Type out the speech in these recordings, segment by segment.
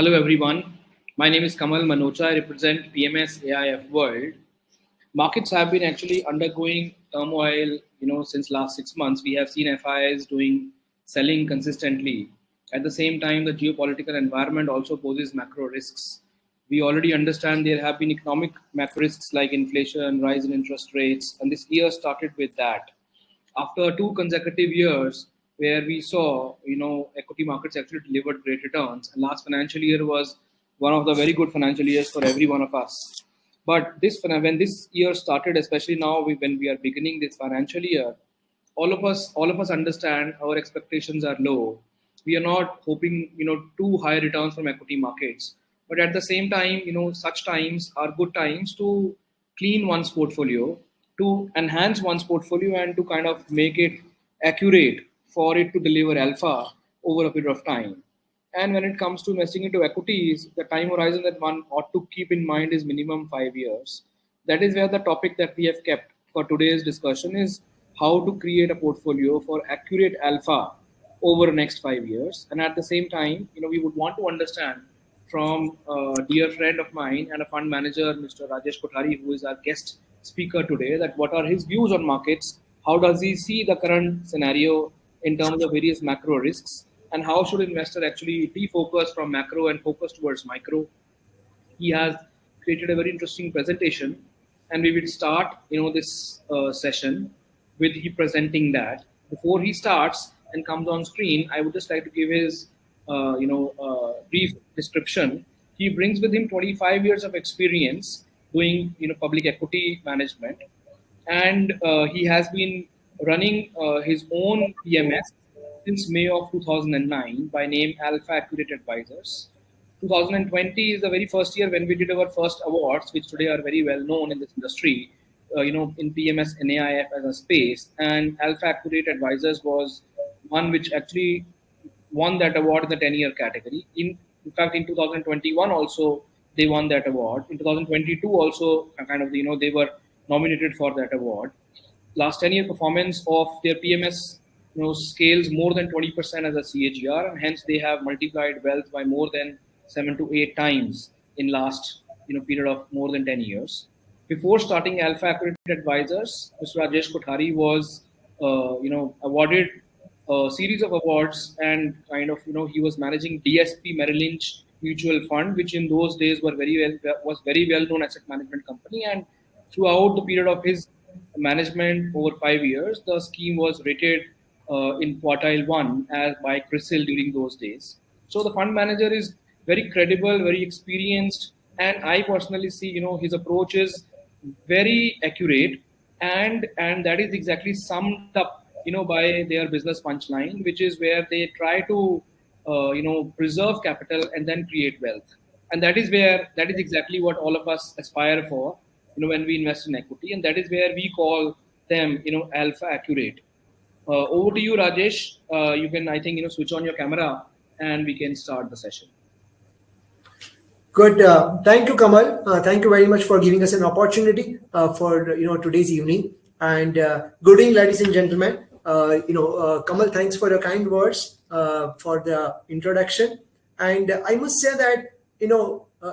Hello everyone, my name is Kamal Manocha. I represent PMS AIF World. Markets have been actually undergoing turmoil, since last 6 months. We have seen FIs doing selling consistently. At the same time, the geopolitical environment also poses macro risks. We already understand there have been economic macro risks like inflation, rise in interest rates, and this year started with that. After 2 consecutive years where we saw, equity markets actually delivered great returns, and last financial year was one of the very good financial years for every one of us. But when this year started, especially now when we are beginning this financial year, all of us understand our expectations are low. We are not hoping, too high returns from equity markets. But at the same time, such times are good times to clean one's portfolio, to enhance one's portfolio, and to kind of make it accurate for it to deliver alpha over a period of time. And when it comes to investing into equities, the time horizon that one ought to keep in mind is minimum 5 years. That is where the topic that we have kept for today's discussion is how to create a portfolio for accurate alpha over the next 5 years. And at the same time, we would want to understand from a dear friend of mine and a fund manager, Mr. Rajesh Kothari, who is our guest speaker today, that what are his views on markets, how does he see the current scenario in terms of various macro risks, and how should investor actually defocus from macro and focus towards micro. He has created a very interesting presentation, and we will start this session with he presenting that. Before he starts and comes on screen, I would just like to give his brief description. He brings with him 25 years of experience doing public equity management, and he has been running his own PMS since May of 2009 by name AlfAccurate Advisors. 2020 is the very first year when we did our first awards, which today are very well known in this industry, in PMS and AIF as a space. And AlfAccurate Advisors was one which actually won that award in the 10-year category. In fact, in 2021 also, they won that award. In 2022 also, they were nominated for that award. Last 10-year performance of their PMS scales more than 20% as a CAGR, and hence they have multiplied wealth by more than 7 to 8 times in last period of more than 10 years. Before starting AlfAccurate Advisors, Mr. Rajesh Kothari was awarded a series of awards, and he was managing DSP Merrill Lynch Mutual Fund, which in those days was very well known asset management company. And throughout the period of his management over 5 years, the scheme was rated in quartile 1 as by CRISIL during those days. So the fund manager is very credible, very experienced, and I personally see his approach is very accurate, and that is exactly summed up by their business punchline, which is where they try to preserve capital and then create wealth. And that is exactly what all of us aspire for when we invest in equity, and that is where we call them AlfAccurate. Over to you, Rajesh. You can, I think, switch on your camera and we can start the session. Good. Thank you, Kamal. Thank you very much for giving us an opportunity for today's evening. And good evening, ladies and gentlemen. Kamal, thanks for your kind words for the introduction. And I must say that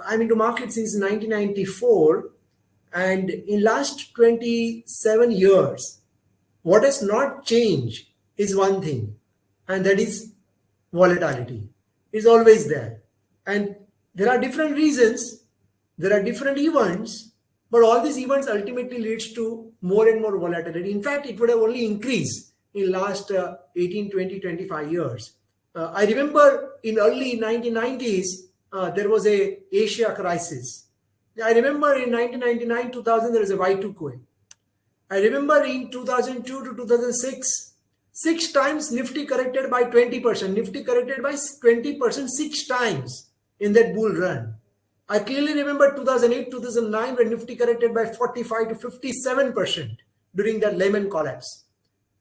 I'm into market since 1994, and in last 27 years, what has not changed is one thing, and that is volatility. It's always there. And there are different reasons, there are different events, but all these events ultimately leads to more and more volatility. In fact, it would have only increased in last 18, 20, 25 years. I remember in early 1990s, there was a Asia crisis. I remember in 1999, 2000, there was a Y2K. I remember in 2002 to 2006, 6 times Nifty corrected by 20%. Nifty corrected by 20% 6 times in that bull run. I clearly remember 2008, 2009 when Nifty corrected by 45 to 57% during that Lehman collapse.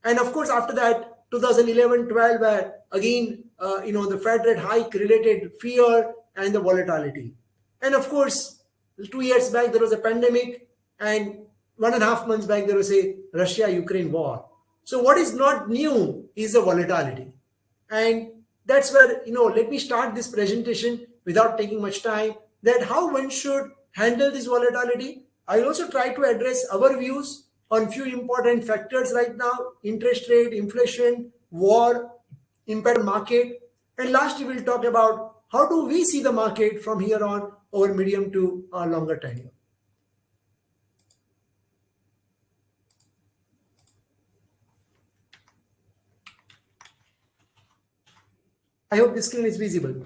And of course, after that, 2011, 12, where again, the Fed rate hike related fear and the volatility. And of course, 2 years back, there was a pandemic, and 1.5 months back, there was a Russia-Ukraine war. So what is not new is the volatility. And that's where, let me start this presentation without taking much time, that how one should handle this volatility. I'll also try to address our views on few important factors right now: interest rate, inflation, war, impact on market. And lastly, we'll talk about how do we see the market from here on over medium to longer tenure. I hope this screen is visible.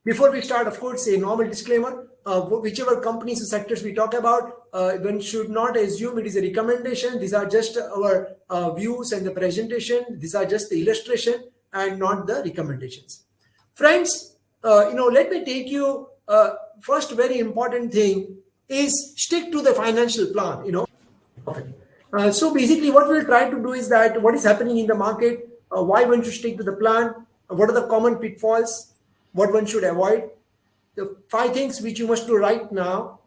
Before we start, of course, a normal disclaimer. Whichever companies or sectors we talk about, one should not assume it is a recommendation. These are just our views and the presentation. These are just the illustration and not the recommendations. Friends, let me take you, first very important thing is stick to the financial plan, Okay. So basically what we'll try to do is that what is happening in the market, why one should stick to the plan, what are the common pitfalls, what one should avoid, the 5 things which you must do right now,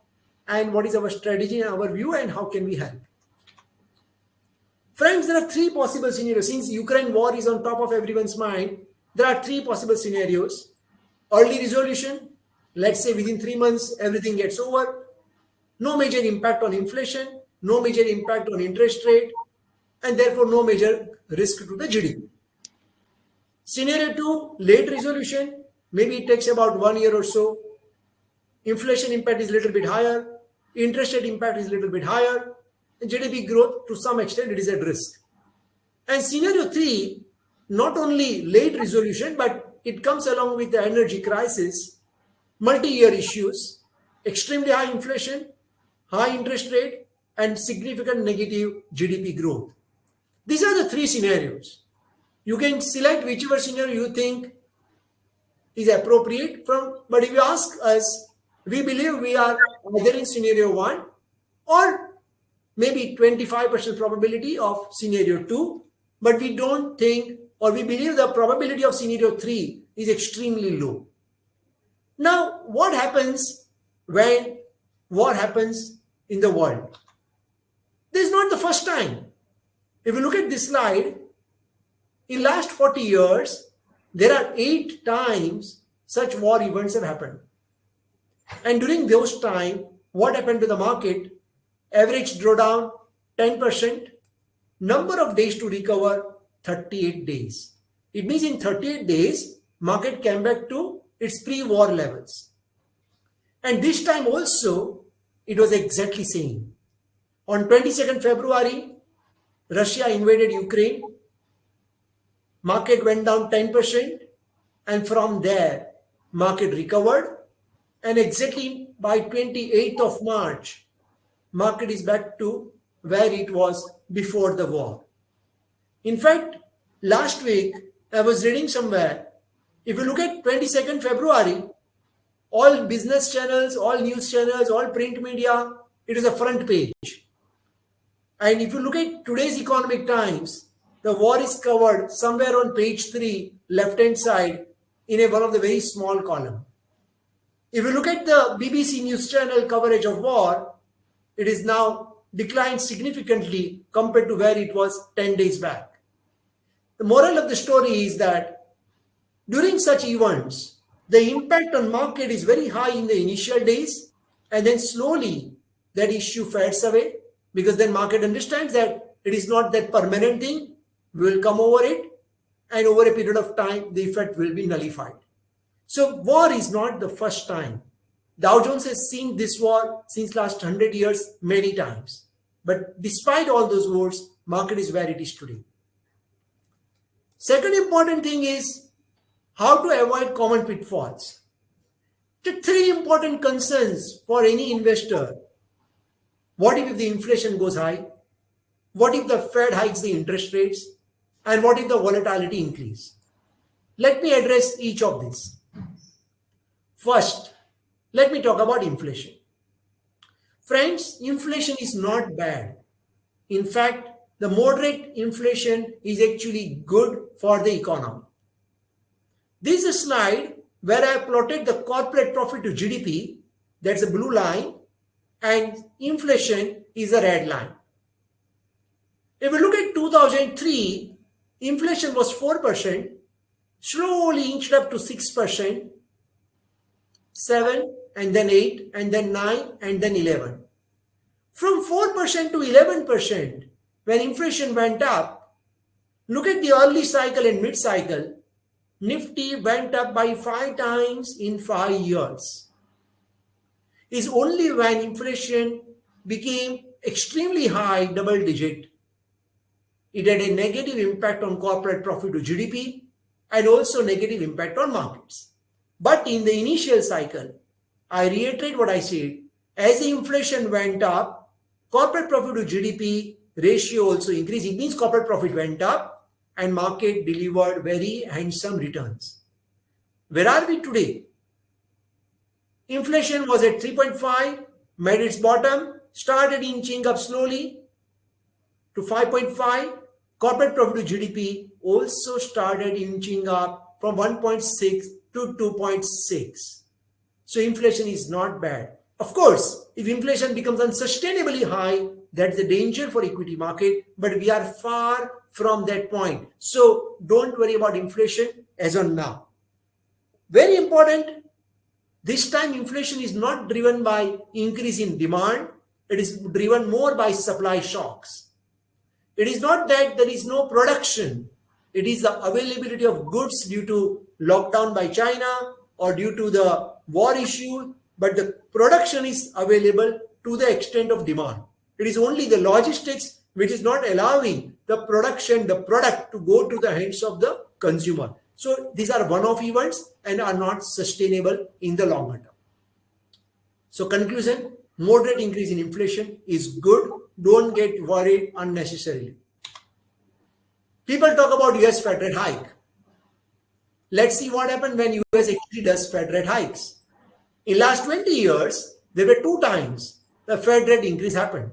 and what is our strategy and our view, and how can we help. Friends, there are 3 possible scenarios. Since Ukraine war is on top of everyone's mind, there are 3 possible scenarios. Early resolution, let's say within 3 months, everything gets over. No major impact on inflation, no major impact on interest rate, and therefore no major risk to the GDP. Scenario 2, late resolution, maybe it takes about 1 year or so. Inflation impact is a little bit higher, interest rate impact is a little bit higher, and GDP growth to some extent it is at risk. And scenario 3, not only late resolution, but it comes along with the energy crisis, multi-year issues, extremely high inflation, high interest rate, and significant negative GDP growth. These are the 3 scenarios. You can select whichever scenario you think is appropriate from, but if you ask us, we believe we are either in scenario 1 or maybe 25% probability of scenario 2, but we don't think, or we believe the probability of scenario 3 is extremely low. Now, what happens when war happens in the world? This is not the first time. If you look at this slide, in last 40 years, there are 8 times such war events have happened. And during those times, what happened to the market? Average drawdown 10%, number of days to recover 38 days. It means in 38 days, market came back to its pre-war levels. And this time also, it was exactly same. On 22nd February, Russia invaded Ukraine. Market went down 10%, and from there, market recovered. And exactly by 28th of March, market is back to where it was before the war. In fact, last week, I was reading somewhere, if you look at 22nd February, all business channels, all news channels, all print media, it is a front page. And if you look at today's Economic Times, the war is covered somewhere on page 3, left-hand side, in one of the very small column. If you look at the BBC News Channel coverage of war, it is now declined significantly compared to where it was 10 days back. The moral of the story is that during such events, the impact on market is very high in the initial days, and then slowly that issue fades away, because then market understands that it is not that permanent thing. We will come over it, and over a period of time, the effect will be nullified. So war is not the first time. Dow Jones has seen this war since last 100 years many times. But despite all those wars, market is where it is today. Second important thing is how to avoid common pitfalls. The 3 important concerns for any investor. What if the inflation goes high? What if the Fed hikes the interest rates? And what if the volatility increases? Let me address each of these. First, let me talk about inflation. Friends, inflation is not bad. In fact, the moderate inflation is actually good for the economy. This is a slide where I plotted the corporate profit to GDP, that's a blue line, and inflation is a red line. If we look at 2003, inflation was 4%, slowly inched up to 6%, 7, and then 8, and then 9, and then 11. From 4% to 11%, when inflation went up, look at the early cycle and mid cycle, Nifty went up by 5 times in 5 years. It's only when inflation became extremely high, double digit, it had a negative impact on corporate profit to GDP and also negative impact on markets. But in the initial cycle, I reiterate what I said, as the inflation went up, corporate profit to GDP ratio also increased. It means corporate profit went up and market delivered very handsome returns. Where are we today? Inflation was at 3.5, made its bottom, started inching up slowly to 5.5. Corporate profit to GDP also started inching up from 1.6 to 2.6. So inflation is not bad. Of course, if inflation becomes unsustainably high, that's a danger for equity market, but we are far from that point. So don't worry about inflation as on now. Very important, this time inflation is not driven by increase in demand. It is driven more by supply shocks. It is not that there is no production. It is the availability of goods due to lockdown by China or due to the war issue, but the production is available to the extent of demand. It is only the logistics which is not allowing the production, the product to go to the hands of the consumer. So these are one-off events and are not sustainable in the longer term. So conclusion, moderate increase in inflation is good. Don't get worried unnecessarily. People talk about US Fed rate hike. Let's see what happened when US actually does Fed rate hikes. In last 20 years, there were 2 times the Fed rate increase happened.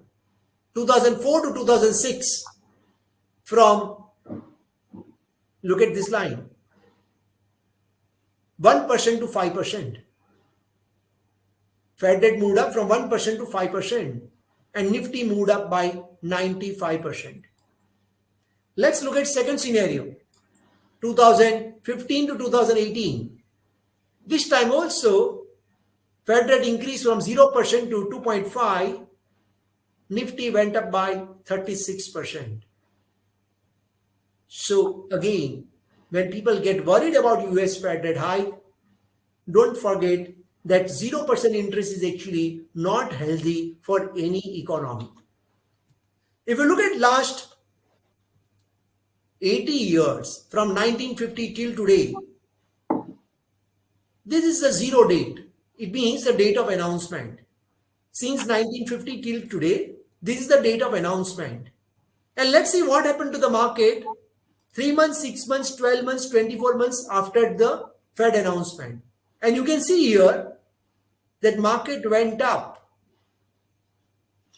2004 to 2006 from, look at this line, 1% to 5%. Fed rate moved up from 1% to 5% and Nifty moved up by 95%. Let's look at second scenario, 2015 to 2018. This time also, Fed rate increased from 0% to 2.5. Nifty went up by 36%. So again, when people get worried about US Fed rate hike, don't forget that 0% interest is actually not healthy for any economy. If you look at last 80 years from 1950 till today, this is the zero date. It means the date of announcement. Since 1950 till today, this is the date of announcement. And let's see what happened to the market 3 months, 6 months, 12 months, 24 months after the Fed announcement. And you can see here that market went up.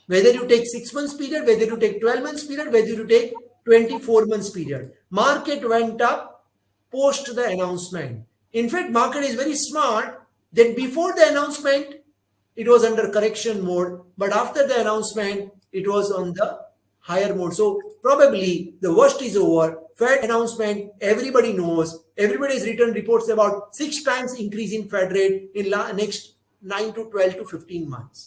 Whether you take 6 months period, whether you take 12 months period, whether you take 24 months period, market went up post the announcement. In fact, market is very smart that before the announcement, it was under correction mode, but after the announcement, it was on the higher mode. So probably the worst is over. Fed announcement, everybody knows. Everybody's written reports about 6 times increase in Fed rate in next 9 to 12 to 15 months.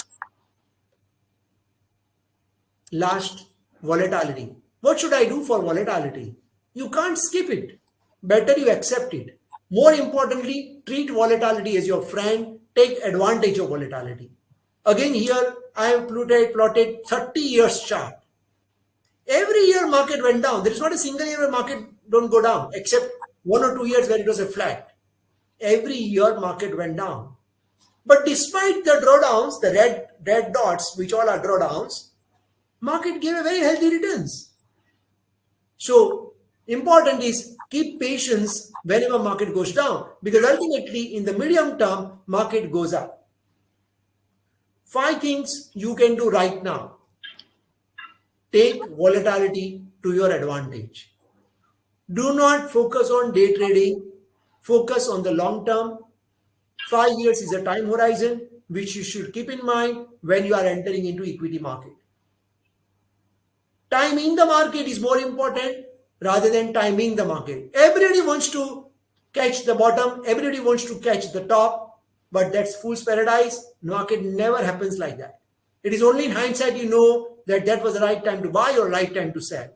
Last, volatility. What should I do for volatility? You can't skip it. Better you accept it. More importantly, treat volatility as your friend. Take advantage of volatility. Again, here I have plotted 30 years chart. Every year market went down. There is not a single year where market don't go down, except 1 or 2 years where it was a flat. Every year market went down. But despite the drawdowns, the red dots, which all are drawdowns, market gave a very healthy returns. So important is keep patience whenever market goes down, because ultimately in the medium term, market goes up. 5 things you can do right now. Take volatility to your advantage. Do not focus on day trading. Focus on the long term. 5 years is a time horizon which you should keep in mind when you are entering into equity market. Timing the market is more important rather than timing the market. Everybody wants to catch the bottom. Everybody wants to catch the top. but that's fool's paradise. Market never happens like that. It is only in hindsight you know that was the right time to buy or right time to sell.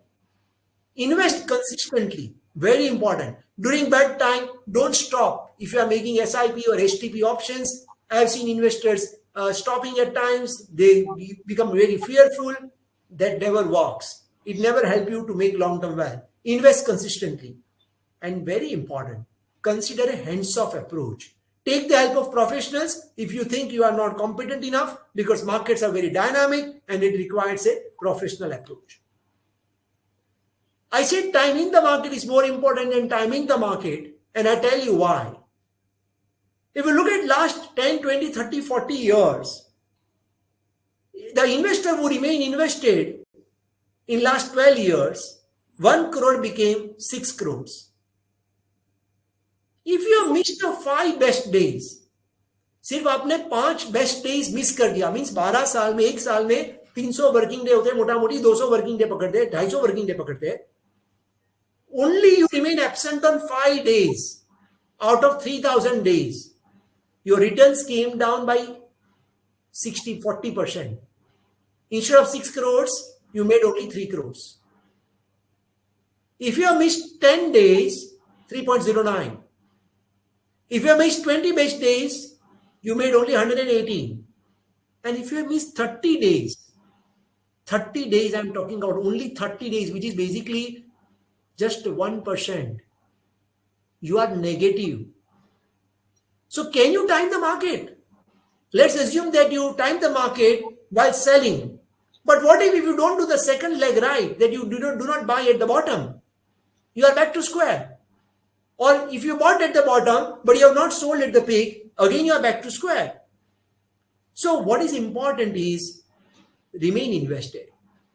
Invest consistently, very important. During bad time, don't stop. If you are making SIP or HTP options, I have seen investors stopping at times. They become very fearful. That never works. It never helps you to make long-term wealth. Invest consistently. And very important, consider a hands-off approach. Take the help of professionals if you think you are not competent enough, because markets are very dynamic and it requires a professional approach. I said timing the market is more important than timing the market, and I tell you why. If you look at last 10, 20, 30, 40 years, the investor who remain invested in last 12 years, 1 crore became 6 crores. If you have missed the 5 best days, सिर्फ आपने 5 best days miss कर दिया, means 12 साल में, 1 साल में 300 working day होते हैं, मोटा मोटी 200 वर्किंग डे पकड़ते हैं, 250 वर्किंग डे पकड़ते हैं. Only you remain absent on 5 days out of 3,000 days. Your returns came down by 40%. Instead of 6 crores, you made only 3 crores. If you have missed 10 days, 3.09. If you have missed 20 best days, you made only 118. And if you have missed 30 days, I'm talking about only 30 days, which is basically just 1%, you are negative. So can you time the market? Let's assume that you time the market while selling. But what if you don't do the second leg right, that you do not buy at the bottom? You are back to square. Or if you bought at the bottom, but you have not sold at the peak, again you are back to square. So what is important is remain invested.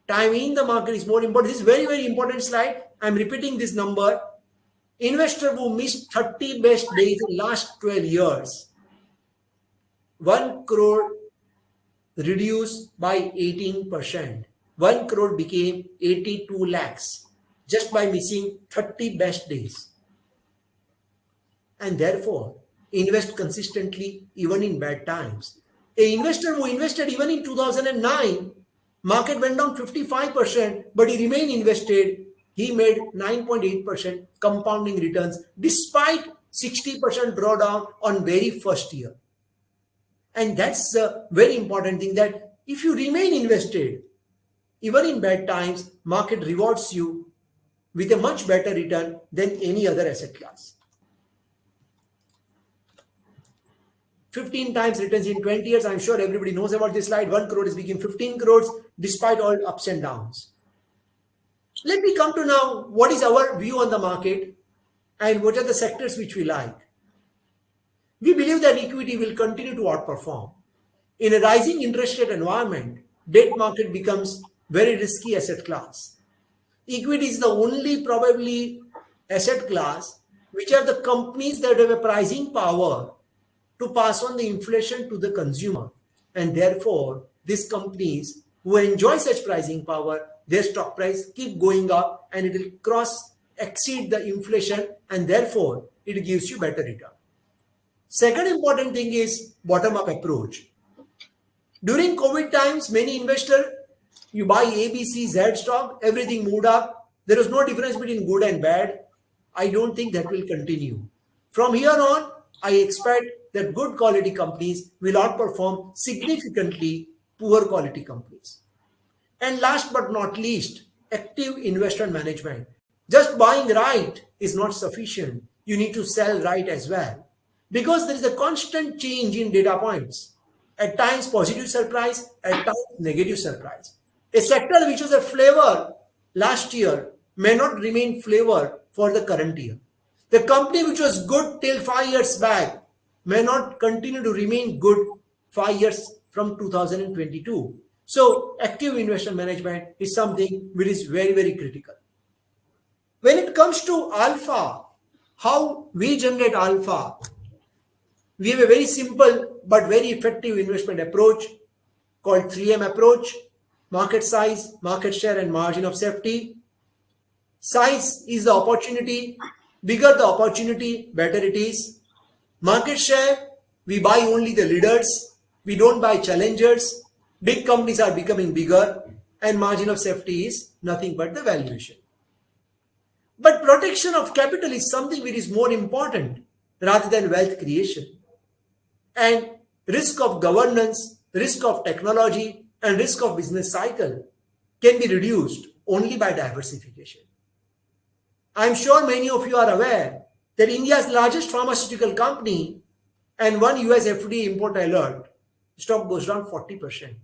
Timing the market is more important. This is very, very important slide. I'm repeating this number. Investor who missed 30 best days in last 12 years, 1 crore reduced by 18%. 1 crore became 82 lakhs just by missing 30 best days. And therefore, invest consistently even in bad times. An investor who invested even in 2009, market went down 55%, but he remained invested. He made 9.8% compounding returns despite 60% drawdown on very first year. And that's a very important thing, that if you remain invested, even in bad times, market rewards you with a much better return than any other asset class. 15 times returns in 20 years. I'm sure everybody knows about this slide. 1 crore is becoming 15 crores despite all ups and downs. Let me come to now what is our view on the market and what are the sectors which we like. We believe that equity will continue to outperform. In a rising interest rate environment, debt market becomes very risky asset class. Equity is the only probably asset class which are the companies that have a pricing power to pass on the inflation to the consumer. And therefore, these companies who enjoy such pricing power, their stock price keep going up and it will exceed the inflation, and therefore it gives you better return. Second important thing is bottom-up approach. During COVID times, many investors, you buy A, B, C, Z stock, everything moved up. There is no difference between good and bad. I don't think that will continue. From here on, I expect that good quality companies will outperform significantly poor quality companies. And last but not least, active investment management. Just buying right is not sufficient. You need to sell right as well, because there is a constant change in data points. At times positive surprise, at times negative surprise. A sector which was a flavor last year may not remain flavor for the current year. The company which was good till 5 years back may not continue to remain good 5 years from 2022. So active investment management is something which is very, very critical. When it comes to alpha, how we generate alpha, we have a very simple but very effective investment approach called 3M approach: market size, market share, and margin of safety. Size is the opportunity. Bigger the opportunity, better it is. Market share, We buy only the leaders. We don't buy challengers. Big companies are becoming bigger, and margin of safety is nothing but the valuation. But protection of capital is something which is more important rather than wealth creation. And risk of governance, risk of technology, and risk of business cycle can be reduced only by diversification. I'm sure many of you are aware that India's largest pharmaceutical company and one US FDA import alert, stock goes down 40%.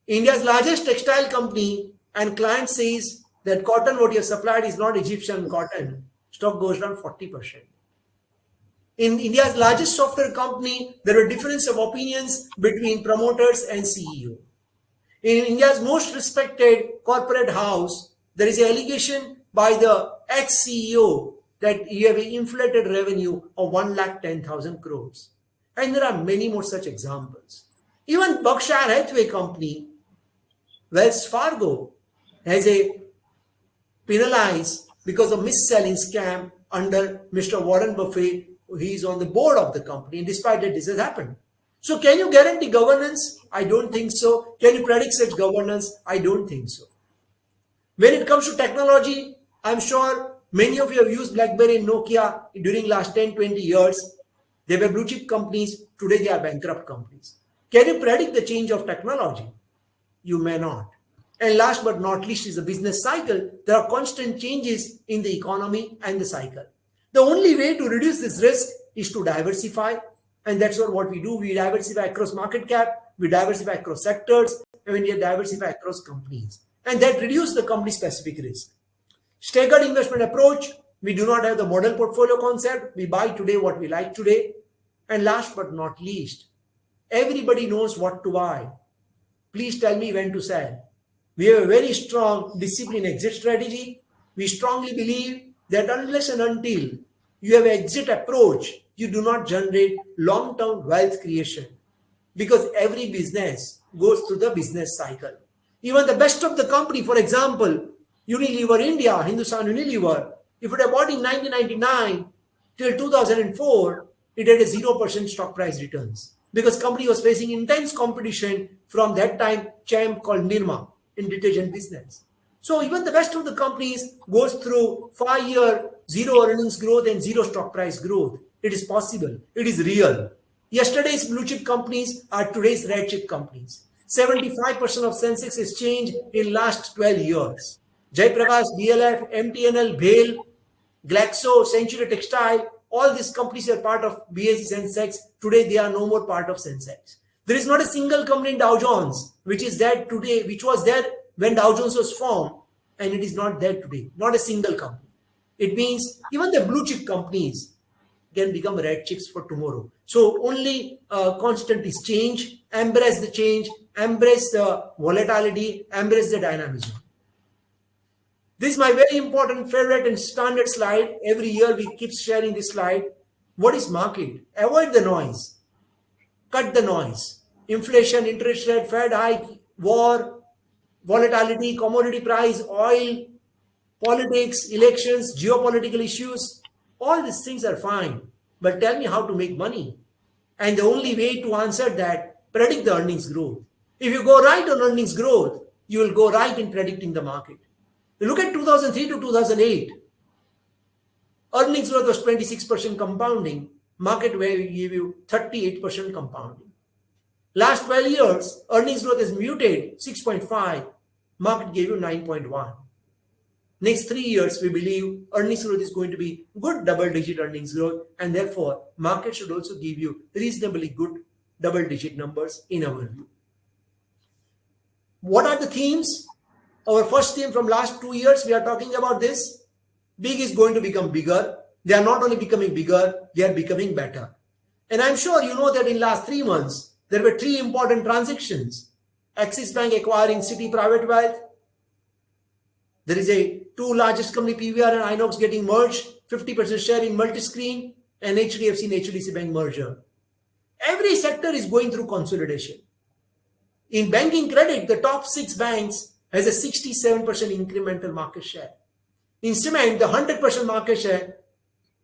India's largest textile company and client says that cotton what you have supplied is not Egyptian cotton, stock goes down 40%. In India's largest software company, there were difference of opinions between promoters and CEO. In India's most respected corporate house, there is an allegation by the ex-CEO that you have an inflated revenue of 110,000 crores. And there are many more such examples. Even Berkshire Hathaway company, Wells Fargo, has a penalized because of mis-selling scam under Mr. Warren Buffett. He is on the board of the company, and despite that this has happened. So can you guarantee governance? I don't think so. Can you predict such governance? I don't think so. When it comes to technology, I'm sure many of you have used BlackBerry and Nokia during last 10, 20 years. They were blue chip companies. Today they are bankrupt companies. Can you predict the change of technology? You may not. And last but not least is the business cycle. There are constant changes in the economy and the cycle. The only way to reduce this risk is to diversify. And that's what we do. We diversify across market cap. We diversify across sectors. And we diversify across companies. And that reduces the company specific risk. Staggered investment approach. We do not have the model portfolio concept. We buy today what we like today. And last but not least, everybody knows what to buy. Please tell me when to sell. We have a very strong discipline exit strategy. We strongly believe that unless and until you have an exit approach, you do not generate long-term wealth creation, because every business goes through the business cycle. Even the best of the company, for example, Unilever India, Hindustan Unilever, if it had bought in 1999 till 2004, it had a 0% stock price returns because company was facing intense competition from that time champ called Nirma in detergent business. So even the best of the companies goes through 5-year zero earnings growth and zero stock price growth. It is possible. It is real. Yesterday's blue chip companies are today's red chip companies. 75% of Sensex has changed in last 12 years. Jaiprakash, DLF, MTNL, BHEL, Glaxo, Century Textile, all these companies are part of BSE Sensex. Today they are no more part of Sensex. There is not a single company in Dow Jones which is there today, which was there when Dow Jones was formed, and it is not there today. Not a single company. It means even the blue chip companies can become red chips for tomorrow. So only constant is change. Embrace the change. Embrace the volatility. Embrace the dynamism. This is my very important favorite and standard slide. Every year we keep sharing this slide. What is market? Avoid the noise. Cut the noise. Inflation, interest rate, Fed hike, war, volatility, commodity price, oil, politics, elections, geopolitical issues. All these things are fine. But tell me how to make money. And the only way to answer that, predict the earnings growth. If you go right on earnings growth, you will go right in predicting the market. Look at 2003 to 2008. Earnings growth was 26% compounding. Market will give you 38% compounding. Last 12 years, earnings growth is muted, 6.5. Market gave you 9.1. Next 3 years, we believe earnings growth is going to be good double-digit earnings growth, and therefore, market should also give you reasonably good double-digit numbers in our view. What are the themes? Our first theme from last 2 years, we are talking about this. Big is going to become bigger. They are not only becoming bigger, they are becoming better. And I'm sure you know that in last 3 months, there were 3 important transactions. Axis Bank acquiring City Private Wealth. There is a 2 largest company, PVR and Inox, getting merged, 50% share in Multiscreen, and HDFC and HDC Bank merger. Every sector is going through consolidation. In banking credit, the top 6 banks has a 67% incremental market share. In cement, the 100% market share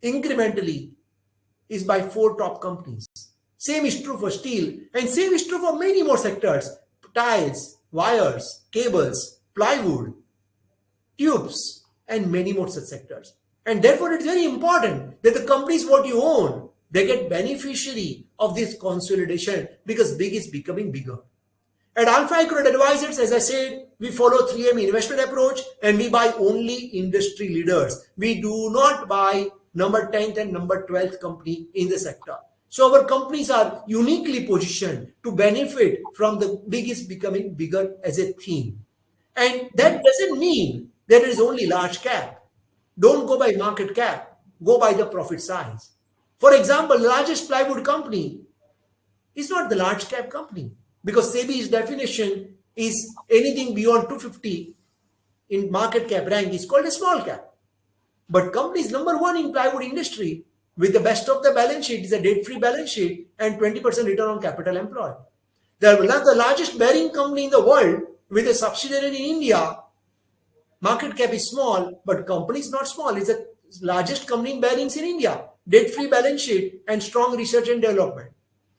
incrementally is by 4 top companies. Same is true for steel, and same is true for many more sectors: tiles, wires, cables, plywood, tubes, and many more such sectors. And therefore, it's very important that the companies what you own, they get beneficiary of this consolidation, because big is becoming bigger. At AlfAccurate Advisors, as I said, we follow 3M investment approach, and we buy only industry leaders. We do not buy number 10th and number 12th company in the sector. So our companies are uniquely positioned to benefit from the biggest becoming bigger as a theme. And that doesn't mean there is only large cap. Don't go by market cap, go by the profit size. For example, the largest plywood company is not the large cap company, because SEBI's definition is anything beyond 250 in market cap rank is called a small cap. But companies number 1 in plywood industry with the best of the balance sheet is a debt-free balance sheet and 20% return on capital employed. They are the largest bearing company in the world with a subsidiary in India. Market cap is small, but company is not small. It's the largest company in bearings in India. Debt-free balance sheet and strong research and development.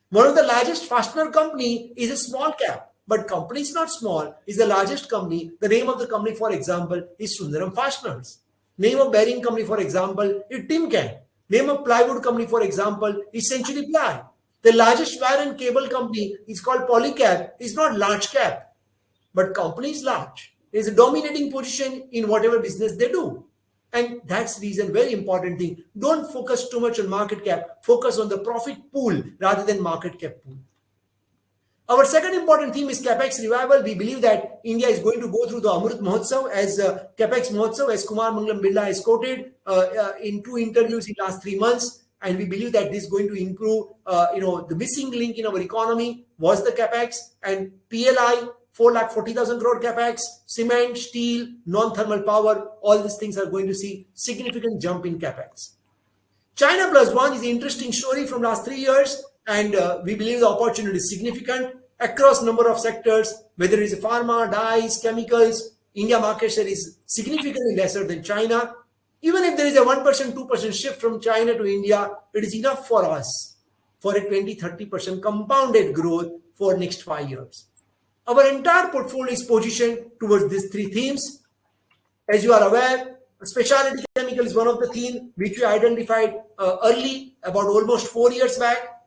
One of the largest fastener company is a small cap, but company is not small, is the largest company. The name of the company, for example, is Sundaram Fasteners. Name of bearing company, for example, is Timken. Name of plywood company, for example, is Century Ply. The largest wire and cable company is called Polycab. It's not large cap, but company is large. It is a dominating position in whatever business they do. And that's the reason, very important thing. Don't focus too much on market cap. Focus on the profit pool rather than market cap pool. Our second important theme is Capex Revival. We believe that India is going to go through the Amrit Mahotsav as Capex Mahotsav, as Kumar Mangalam Birla has quoted in 2 interviews in the last 3 months. And we believe that this is going to improve, the missing link in our economy was the Capex, and PLI, 440,000 crore Capex, cement, steel, non-thermal power, all these things are going to see significant jump in Capex. China Plus One is an interesting story from last 3 years, and we believe the opportunity is significant across number of sectors, whether it is pharma, dyes, chemicals. India market share is significantly lesser than China. Even if there is a 1%, 2% shift from China to India, it is enough for us for a 20-30% compounded growth for next 5 years. Our entire portfolio is positioned towards these 3 themes. As you are aware, specialty chemical is one of the themes which we identified early, about almost 4 years back.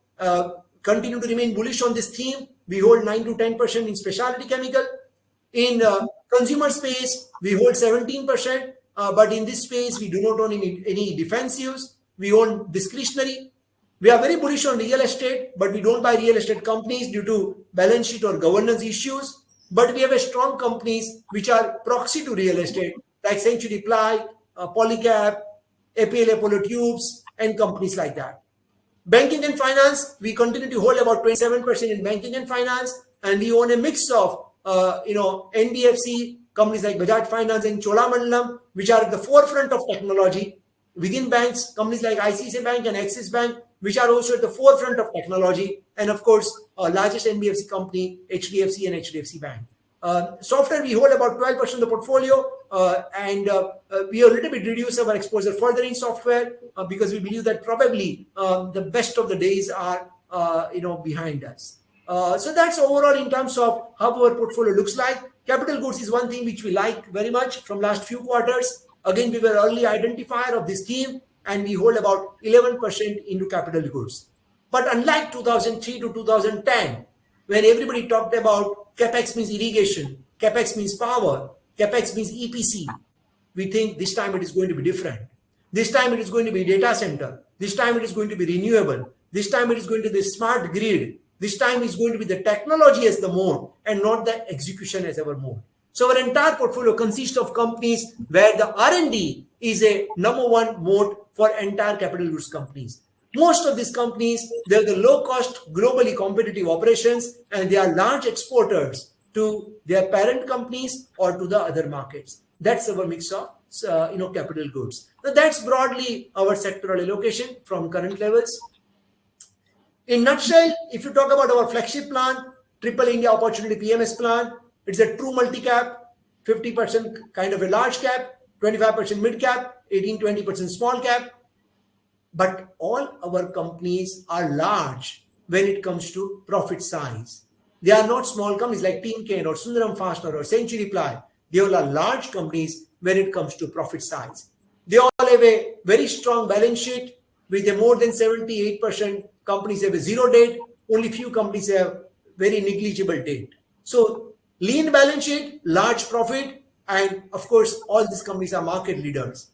Continue to remain bullish on this theme. We hold 9 to 10% in specialty chemical. In consumer space, we hold 17%. But in this space, we do not own any defensives. We own discretionary. We are very bullish on real estate, but we don't buy real estate companies due to balance sheet or governance issues. But we have a strong companies which are proxy to real estate, like Century Ply, Polycab, APL Apollo Tubes, and companies like that. Banking and finance, we continue to hold about 27% in banking and finance, and we own a mix of NBFC companies like Bajaj Finance and Cholamandalam, which are at the forefront of technology. Within banks, companies like ICICI Bank and Axis Bank, which are also at the forefront of technology. And of course, largest NBFC company, HDFC and HDFC Bank. Software, we hold about 12% of the portfolio, and we a little bit reduce our exposure further in software because we believe that probably the best of the days are behind us. So that's overall in terms of how our portfolio looks like. Capital goods is one thing which we like very much from last few quarters. Again, we were early identifier of this theme, and we hold about 11% into capital goods. But unlike 2003 to 2010, when everybody talked about Capex means irrigation, Capex means power, Capex means EPC, we think this time it is going to be different. This time it is going to be data center. This time it is going to be renewable. This time it is going to be smart grid. This time is going to be the technology as the mode and not the execution as our mode. So our entire portfolio consists of companies where the R&D is a number 1 mode for entire capital goods companies. Most of these companies, they're the low-cost, globally competitive operations, and they are large exporters to their parent companies or to the other markets. That's our mix of capital goods. So that's broadly our sectoral allocation from current levels. In nutshell, if you talk about our flagship plan, Triple India Opportunity PMS plan, it's a true multi-cap, 50% kind of a large cap, 25% mid-cap, 18-20% small cap. but all our companies are large when it comes to profit size. They are not small companies like Team Kane or Sundaram Fastener or Century Ply. They all are large companies when it comes to profit size. They all have a very strong balance sheet with a more than 78% companies have a zero debt. Only few companies have very negligible debt. So lean balance sheet, large profit, and of course, all these companies are market leaders.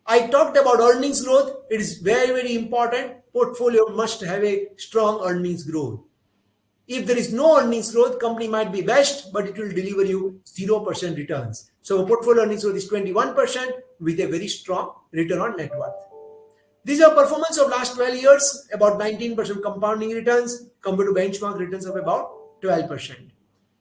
I talked about earnings growth. It is very, very important. Portfolio must have a strong earnings growth. If there is no earnings growth, company might be best, but it will deliver you 0% returns. So portfolio earnings growth is 21% with a very strong return on net worth. These are performance of last 12 years, about 19% compounding returns compared to benchmark returns of about 12%.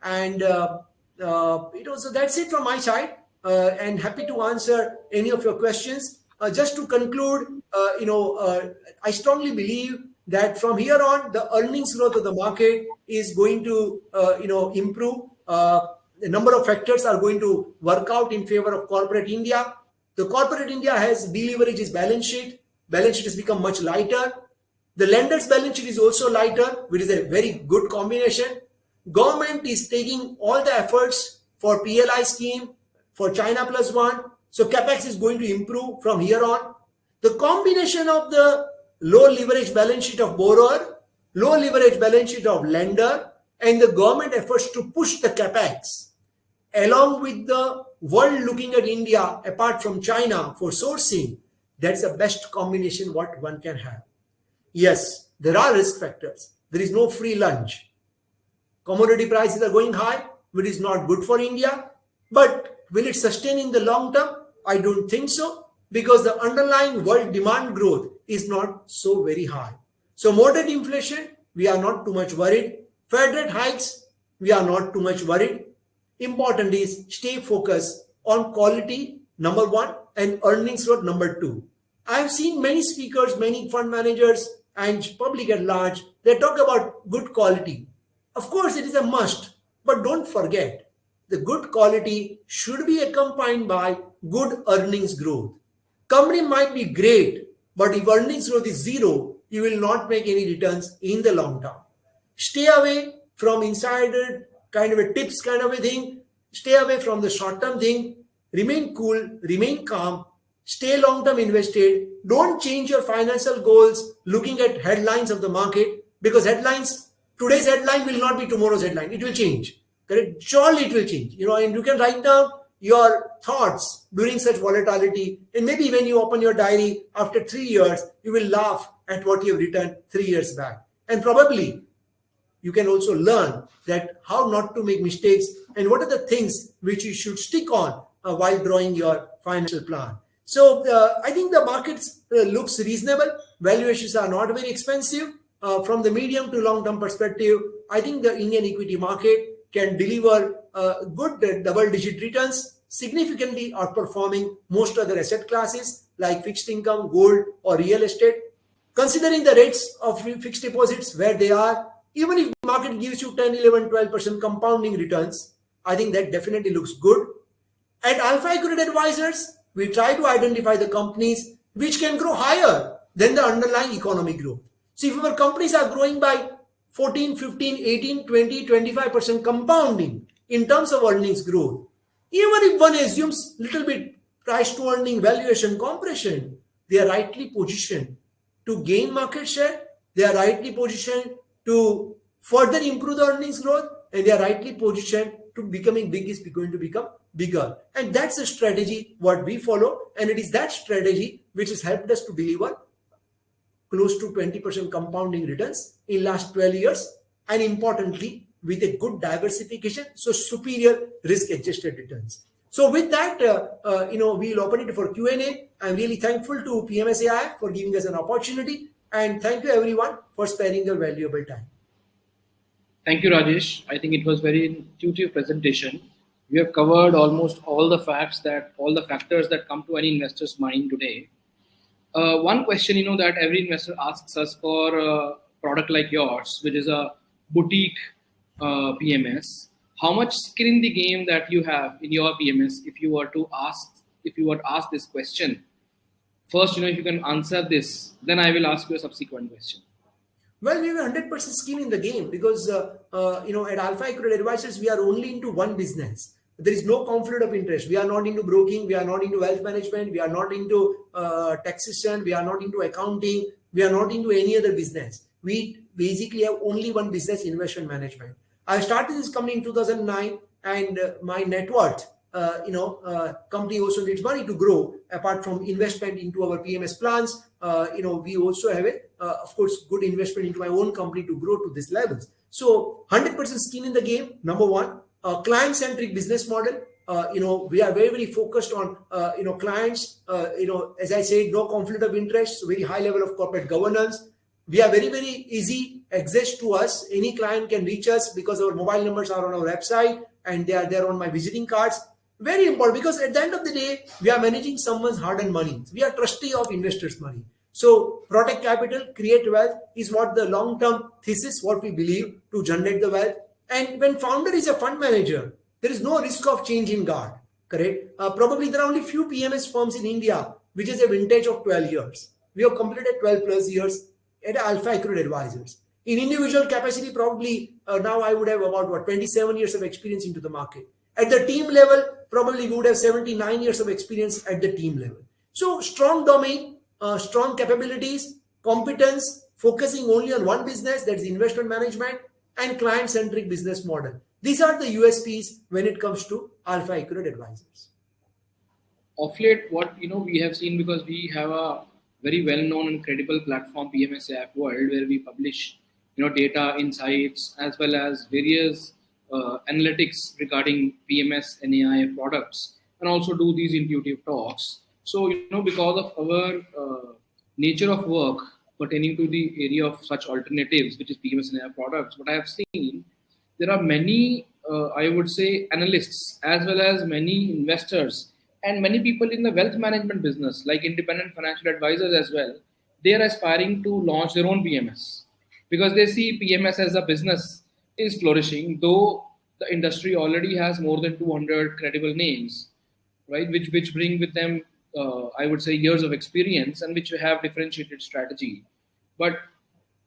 And so that's it from my side. And happy to answer any of your questions. Just to conclude, I strongly believe that from here on, the earnings growth of the market is going to, improve. A number of factors are going to work out in favor of corporate India. The corporate India has deleveraged its balance sheet. Balance sheet has become much lighter. The lender's balance sheet is also lighter, which is a very good combination. Government is taking all the efforts for PLI scheme, for China Plus One. So Capex is going to improve from here on. The combination of the low leverage balance sheet of borrower, low leverage balance sheet of lender, and the government efforts to push the Capex, along with the world looking at India apart from China for sourcing, that's the best combination what one can have. Yes, there are risk factors. There is no free lunch. Commodity prices are going high, which is not good for India. But will it sustain in the long term? I don't think so, because the underlying world demand growth is not so very high. So moderate inflation, we are not too much worried. Fed rate hikes, we are not too much worried. Important is stay focused on quality, number one, and earnings growth, number two. I have seen many speakers, many fund managers, and public at large, they talk about good quality. Of course, it is a must, but don't forget, the good quality should be accompanied by good earnings growth. Company might be great, but if earnings growth is zero, you will not make any returns in the long term. Stay away from insider kind of a tips kind of a thing. Stay away from the short-term thing. Remain cool, remain calm, stay long-term invested. Don't change your financial goals looking at headlines of the market, because today's headline will not be tomorrow's headline. It will change. Correct? Surely it will change. And you can write down your thoughts during such volatility. And maybe when you open your diary after 3 years, you will laugh at what you have written 3 years back. And probably you can also learn that how not to make mistakes and what are the things which you should stick on while drawing your financial plan. So I think the markets looks reasonable. Valuations are not very expensive. From the medium to long-term perspective, I think the Indian equity market can deliver good double-digit returns, significantly outperforming most other asset classes like fixed income, gold, or real estate. Considering the rates of fixed deposits where they are, even if the market gives you 10, 11, 12% compounding returns, I think that definitely looks good. At AlfAccurate Advisors, we try to identify the companies which can grow higher than the underlying economic growth. So if our companies are growing by 14, 15, 18, 20, 25% compounding in terms of earnings growth, even if one assumes little bit price to earning valuation compression, they are rightly positioned to gain market share. They are rightly positioned to further improve the earnings growth, and they are rightly positioned to becoming big is going to become bigger. And that's the strategy what we follow. And it is that strategy which has helped us to deliver close to 20% compounding returns in last 12 years. And importantly, with a good diversification, so superior risk-adjusted returns. So with that, we'll open it for Q&A. I'm really thankful to PMS AIF for giving us an opportunity. And thank you everyone for sparing your valuable time. Thank you, Rajesh. I think it was very intuitive presentation. We have covered almost all the factors that come to any investor's mind today. One question, that every investor asks us for a product like yours, which is a boutique PMS. How much skin in the game that you have in your PMS, if you were to ask this question First, if you can answer this, then I will ask you a subsequent question. Well, we have 100% skin in the game because, at AlfAccurate Advisors, we are only into one business. There is no conflict of interest. We are not into broking. We are not into wealth management. We are not into taxation. We are not into accounting. We are not into any other business. We basically have only one business, investment management. I started this company in 2009, and my net worth, company also needs money to grow. Apart from investment into our PMS plans, we also have of course, good investment into my own company to grow to these levels. So 100% skin in the game. Number one, client-centric business model. We are very, very focused on, clients. As I said, no conflict of interest, so very high level of corporate governance. We are very, very easy access to us. Any client can reach us because our mobile numbers are on our website and they are there on my visiting cards. Very important, because at the end of the day, we are managing someone's hard-earned money. We are trustee of investors' money. So protect capital, create wealth is what the long-term thesis, what we believe to generate the wealth. And when founder is a fund manager, there is no risk of change in guard. Correct? Probably there are only few PMS firms in India which is a vintage of 12 years. We have completed 12 plus years at AlfAccurate Advisors. In individual capacity, probably now I would have about 27 years of experience into the market. At the team level, probably we would have 79 years of experience at the team level. So strong domain, strong capabilities, competence, focusing only on one business, that's investment management, and client-centric business model. These are the USPs when it comes to AlfAccurate Advisors. Of late, what we have seen, because we have a very well-known and credible platform, PMS AIF World, where we publish data, insights, as well as various analytics regarding PMS and AIF products, and also do these intuitive talks. So, because of our nature of work pertaining to the area of such alternatives, which is PMS and AIF products, what I have seen, there are many, I would say, analysts, as well as many investors, and many people in the wealth management business, like independent financial advisors as well. They are aspiring to launch their own PMS because they see PMS as a business is flourishing, though the industry already has more than 200 credible names, right? Which bring with them, I would say, years of experience and which have differentiated strategy. But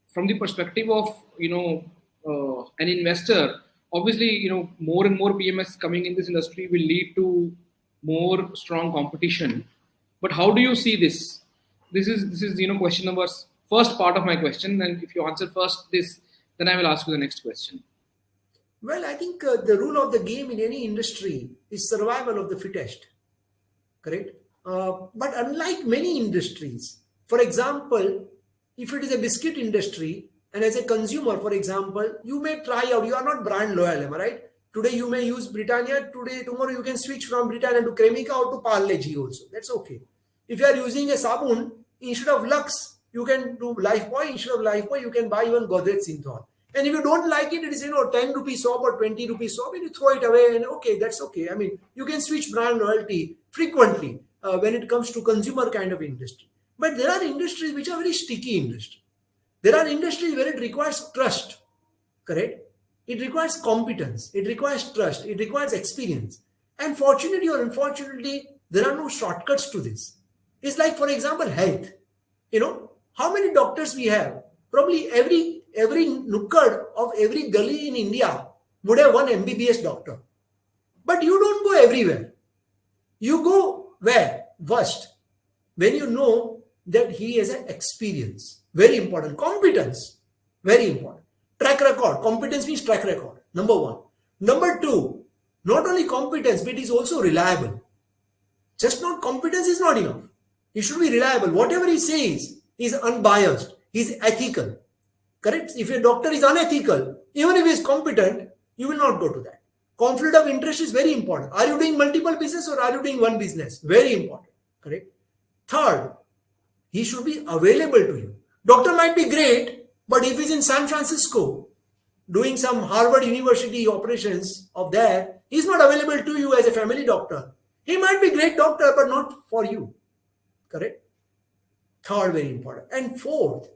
from the perspective of an investor, obviously, more and more PMS coming in this industry will lead to more strong competition. But how do you see this? This is question number first part of my question, and if you answer first this, then I will ask you the next question. Well, I think the rule of the game in any industry is survival of the fittest. Correct? But unlike many industries, for example, if it is a biscuit industry, and as a consumer, for example, you may try out, you are not brand loyal, am I right? Today you may use Britannia, tomorrow you can switch from Britannia to Cremica or to Parle-G also. That's okay. If you are using a sabun, instead of Lux, you can do Lifebuoy. Instead of Lifebuoy, you can buy even Godrej Synthol. And if you don't like it, it is 10 rupee soap or 20 rupee soap, and you throw it away, and okay, that's okay. I mean, you can switch brand loyalty frequently when it comes to consumer kind of industry. But there are industries which are very sticky industry. There are industries where it requires trust, correct? It requires competence, it requires trust, it requires experience. And fortunately or unfortunately, there are no shortcuts to this. It's like, for example, health. How many doctors we have? Probably every nukkad of every gully in India would have one MBBS doctor. But you don't go everywhere. You go where? First, when you know that he has an experience. Very important. Competence. Very important. Track record. Competence means track record. Number one. Number two, not only competence, but it is also reliable. Just not competence is not enough. He should be reliable. Whatever he says is unbiased. He is ethical. Correct? If a doctor is unethical, even if he is competent, you will not go to that. Conflict of interest is very important. Are you doing multiple business or are you doing one business? Very important. Correct? Third, he should be available to you. Doctor might be great, but if he's in San Francisco doing some Harvard University operations of there, he's not available to you as a family doctor. He might be a great doctor, but not for you. Correct? Third, very important. And fourth,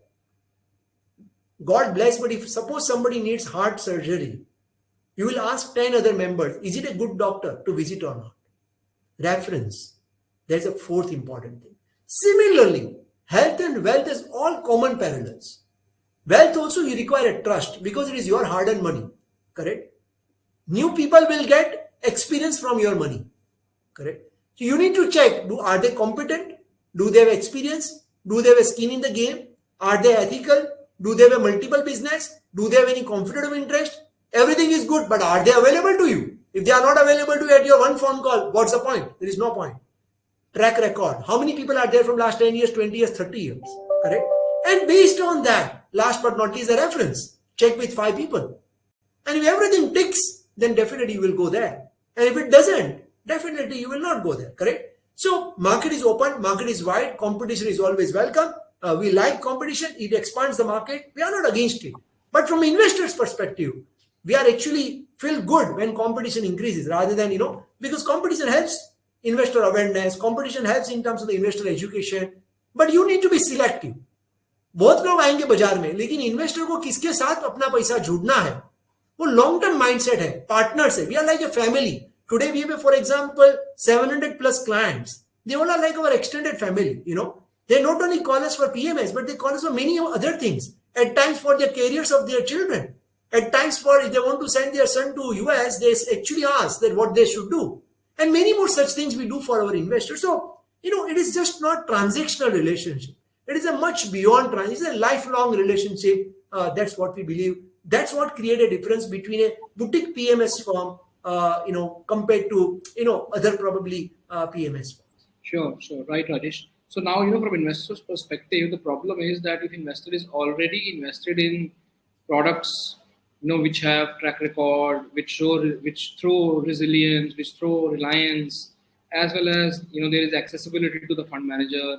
God bless, but if suppose somebody needs heart surgery, you will ask 10 other members, is it a good doctor to visit or not? Reference. There's a fourth important thing. Similarly, health and wealth is all common parallels. Wealth also you require a trust because it is your hard-earned money, correct? New people will get experience from your money, correct? So you need to check, are they competent? Do they have experience? Do they have a skin in the game? Are they ethical? Do they have a multiple business? Do they have any conflict of interest? Everything is good, but are they available to you? If they are not available to you at your one phone call, what's the point? There is no point. Track record. How many people are there from last 10 years, 20 years, 30 years? Correct? And based on that, last but not least, the reference. Check with 5 people. And if everything ticks, then definitely you will go there. And if it doesn't, definitely you will not go there. Correct? So market is open, market is wide, competition is always welcome. We like competition, it expands the market. We are not against it. But from investors' perspective, we are actually feel good when competition increases rather than, because competition helps investor awareness, competition helps in terms of the investor education, but you need to be selective. बहुत लोग आएंगे बाजार में, लेकिन investor को किसके साथ अपना पैसा जुड़ना है, वो लॉन्ग टर्म माइंडसेट है, पार्टनर्स है. We are like a family. Today we have, for example, 700 plus clients. They all are like our extended family, They not only call us for PMS, but they call us for many other things. At times for the careers of their children. At times for if they want to send their son to US, they actually ask that what they should do. And many more such things we do for our investors. So, it is just not transactional relationship. It is a much beyond transaction. It's a lifelong relationship. That's what we believe. That's what create a difference between a boutique PMS firm, compared to, other probably PMS firms. Sure. Right, Rajesh. So now, from investors' perspective, the problem is that if investor is already invested in products, which have track record, which throw resilience, which throw reliance, as well as, there is accessibility to the fund manager,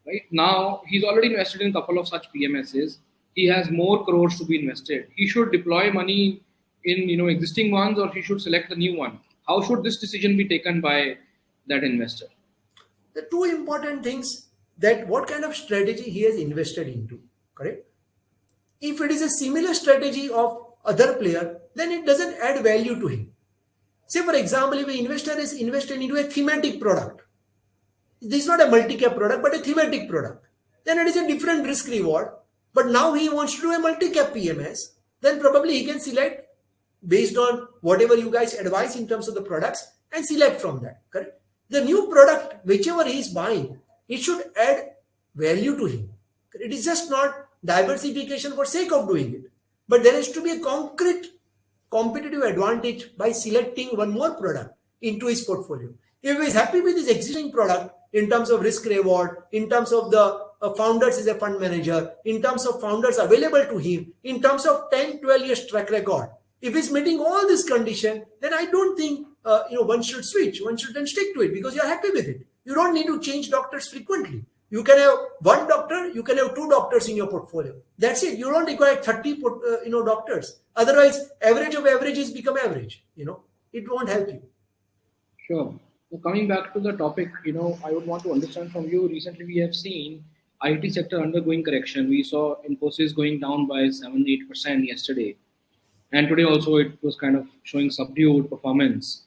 right? Now, he's already invested in a couple of such PMSs. He has more crores to be invested. He should deploy money in, existing ones, or he should select the new one. How should this decision be taken by that investor? The two important things, that what kind of strategy he has invested into, correct? If it is a similar strategy of other player, then it doesn't add value to him. Say for example, if an investor is invested into a thematic product, this is not a multi-cap product, but a thematic product, then it is a different risk reward. But now he wants to do a multi-cap PMS, then probably he can select based on whatever you guys advise in terms of the products and select from that, correct? The new product, whichever he is buying, it should add value to him. It is just not diversification for sake of doing it. But there has to be a concrete competitive advantage by selecting one more product into his portfolio. If he is happy with his existing product in terms of risk reward, in terms of the founders as a fund manager, in terms of founders available to him, in terms of 10, 12 years track record, if he's meeting all these conditions, then I don't think one should switch. One should then stick to it because you're happy with it. You don't need to change doctors frequently. You can have one doctor, you can have 2 doctors in your portfolio. That's it. You don't require 30 doctors. Otherwise, average of averages become average. It won't help you. Sure. So coming back to the topic, I would want to understand from you. Recently, we have seen IT sector undergoing correction. We saw Infosys going down by 7-8% yesterday. And today also it was kind of showing subdued performance.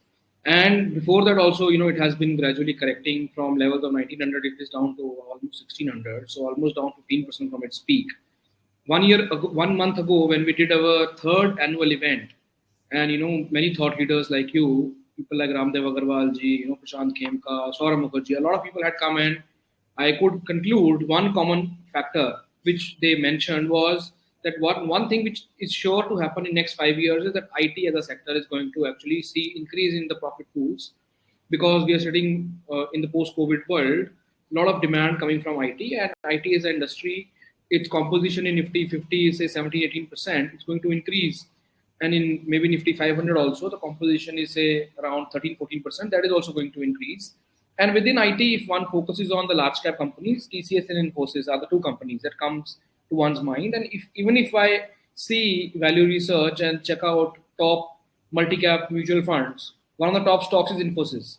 And before that also, it has been gradually correcting from levels of 1900, it is down to almost 1600. So almost down 15% from its peak. 1 month ago, when we did our 3rd annual event, and, many thought leaders like you, people like Ramdev Agarwal ji, Prashant Khemka, Saurabh Mukherjee, a lot of people had come, and I could conclude one common factor which they mentioned was that one thing which is sure to happen in next 5 years is that IT as a sector is going to actually see increase in the profit pools, because we are sitting in the post-COVID world, a lot of demand coming from IT, and IT as an industry, its composition in Nifty 50 is say 17-18%, it's going to increase. And in maybe Nifty 500 also, the composition is say around 13-14%, that is also going to increase. And within IT, if one focuses on the large cap companies, TCS and Infosys are the 2 companies that comes to one's mind. And even if I see value research and check out top multi-cap mutual funds, one of the top stocks is Infosys.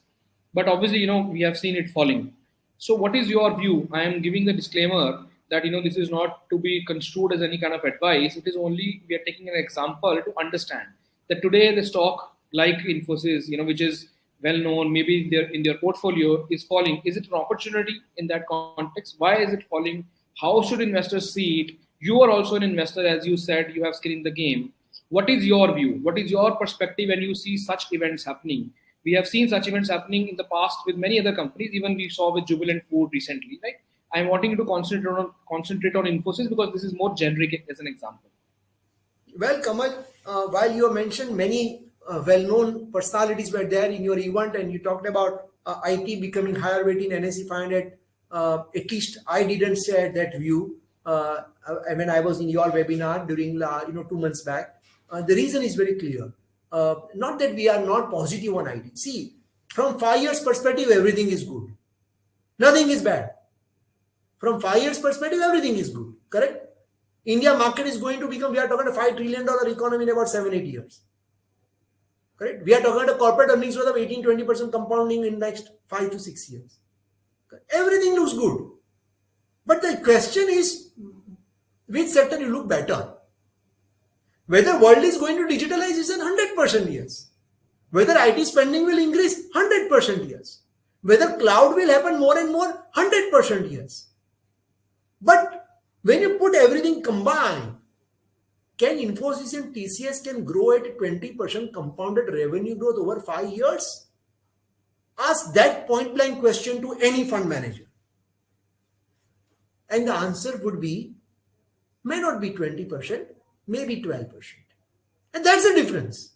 But obviously, we have seen it falling. So what is your view? I am giving the disclaimer that, this is not to be construed as any kind of advice. It is only, we are taking an example to understand that today the stock like Infosys, which is well known, maybe in their portfolio is falling, is it an opportunity in that context? Why is it falling? How should investors see it? You are also an investor, as you said, you have skin in the game. What is your view? What is your perspective when you see such events happening? We have seen such events happening in the past with many other companies. Even we saw with Jubilant Food recently. Right? I'm wanting you to concentrate on Infosys because this is more generic as an example. Well, Kamal, while you mentioned many well-known personalities were there in your event, and you talked about IT becoming higher weight in NSE 500, at least I didn't share that view when I was in your webinar during 2 months back. The reason is very clear. Not that we are not positive on IT. See, from 5 years perspective, everything is good. Nothing is bad. From 5 years perspective, everything is good. Correct? India market is going to become, we are talking a $5 trillion economy in about 7-8 years. Correct? We are talking about corporate earnings growth of 18-20% compounding in next 5 to 6 years. Correct? Everything looks good. But the question is, which sector you look better? Whether world is going to digitalize is 100% yes. Whether IT spending will increase, 100% yes. Whether cloud will happen more and more, 100% yes. But when you put everything combined, can Infosys and TCS can grow at 20% compounded revenue growth over 5 years? Ask that point blank question to any fund manager. And the answer would be, may not be 20%, maybe 12%. And that's the difference.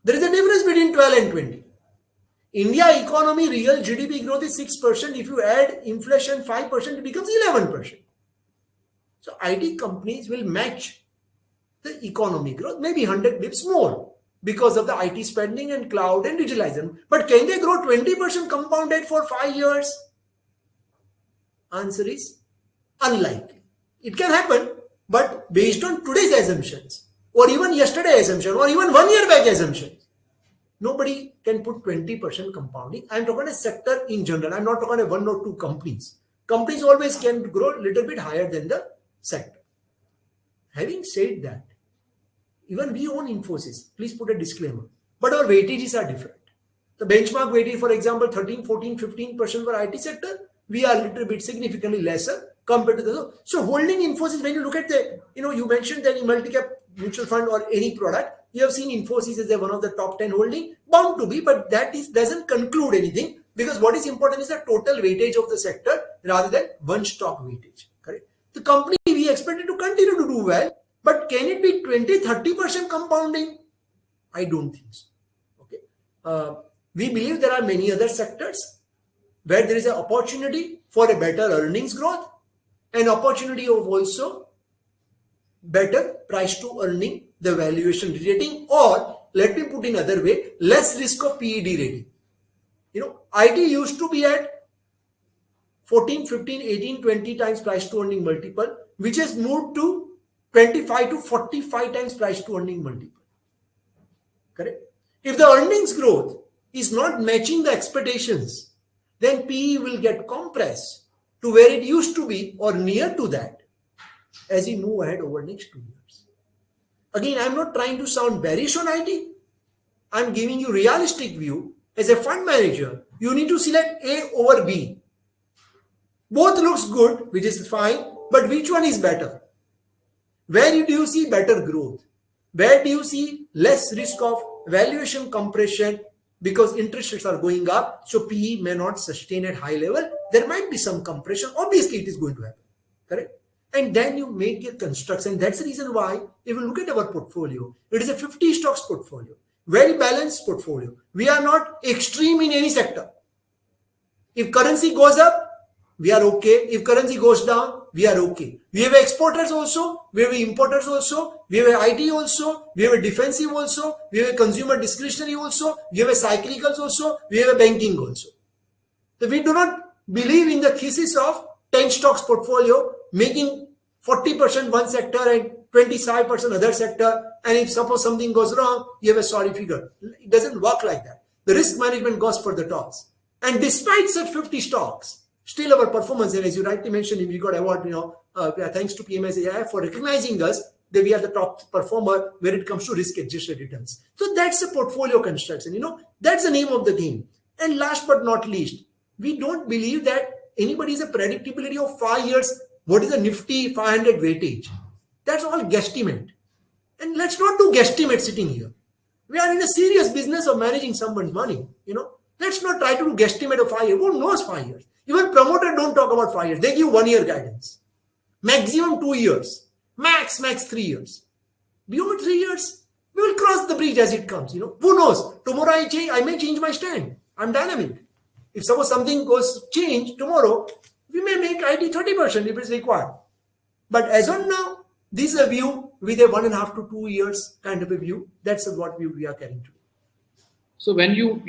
There is a difference between 12 and 20. India economy real GDP growth is 6%. If you add inflation 5%, it becomes 11%. So IT companies will match the economy growth, maybe 100 bips more because of the IT spending and cloud and digitalization. But can they grow 20% compounded for 5 years? Answer is unlikely. It can happen, but based on today's assumptions, or even yesterday's assumption, or even 1 year back assumptions, nobody can put 20% compounding. I'm talking a sector in general. I'm not talking about 1 or 2 companies. Companies always can grow a little bit higher than the sector. Having said that, even we own Infosys. Please put a disclaimer. But our weightages are different. The benchmark weightage, for example, 13, 14, 15% for IT sector. We are a little bit significantly lesser compared to the. So holding Infosys, when you look at the, you mentioned that in multi-cap mutual fund or any product, you have seen Infosys as one of the top 10 holding, bound to be, but that doesn't conclude anything, because what is important is the total weightage of the sector rather than one stock weightage. Correct? The company, we expect it to continue to do well, but can it be 20-30% compounding? I don't think so. Okay. We believe there are many other sectors where there is an opportunity for a better earnings growth, and opportunity of also better price to earning, the valuation rating, or let me put in another way, less risk of PED rating. IT used to be at 14, 15, 18, 20 times price to earning multiple, which has moved to 25 to 45 times price to earning multiple. Correct? If the earnings growth is not matching the expectations, then PE will get compressed to where it used to be or near to that as we move ahead over next 2 years. Again, I'm not trying to sound bearish on IT. I'm giving you realistic view. As a fund manager, you need to select A over B. Both looks good, which is fine, but which one is better? Where do you see better growth? Where do you see less risk of valuation compression because interest rates are going up, so PE may not sustain at high level? There might be some compression. Obviously, it is going to happen. Correct? And then you make a construction. That's the reason why, if you look at our portfolio, it is a 50 stocks portfolio, very balanced portfolio. We are not extreme in any sector. If currency goes up, we are okay. If currency goes down, we are okay. We have exporters also, we have importers also, we have IT also, we have a defensive also, we have a consumer discretionary also, we have a cyclicals also, we have a banking also. So we do not believe in the thesis of 10 stocks portfolio making 40% one sector and 25% other sector, and if suppose something goes wrong, you have a sorry figure. It doesn't work like that. The risk management goes for the tops. And despite such 50 stocks, still our performance, and as you rightly mentioned, we got award, thanks to PMS AIF for recognizing us that we are the top performer when it comes to risk-adjusted returns. So that's a portfolio construction. That's the name of the game. And last but not least, we don't believe that anybody is a predictability of 5 years. What is a Nifty 500 weightage? That's all guesstimate. And let's not do guesstimate sitting here. We are in a serious business of managing someone's money. Let's not try to do guesstimate of 5 years. Who knows 5 years? Even promoters don't talk about 5 years. They give 1 year guidance. Maximum 2 years. Max 3 years. Beyond 3 years, we will cross the bridge as it comes. Who knows? Tomorrow I may change my stand. I'm dynamic. If suppose something goes change tomorrow, we may make IT 30% if it's required. But as of now, this is a view with a 1.5 to 2 years kind of a view. That's what we are carrying to. So when you